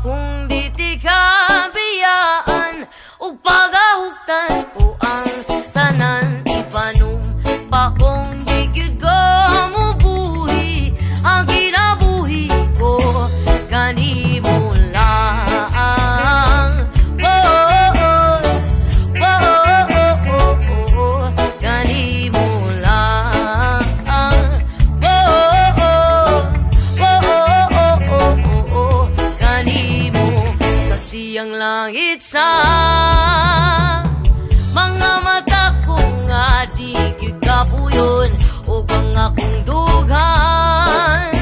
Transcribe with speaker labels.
Speaker 1: kung di ti kabiyaan ug pagahuktan ko ang tanan ipanom pa kung di gyud ko mubuhi ang kinabuhi ko kanimo lang. Kanimo lang. Kanimo saksi ang langit sa mga mata ko nga di gyud kapuyon ug ang akong dughan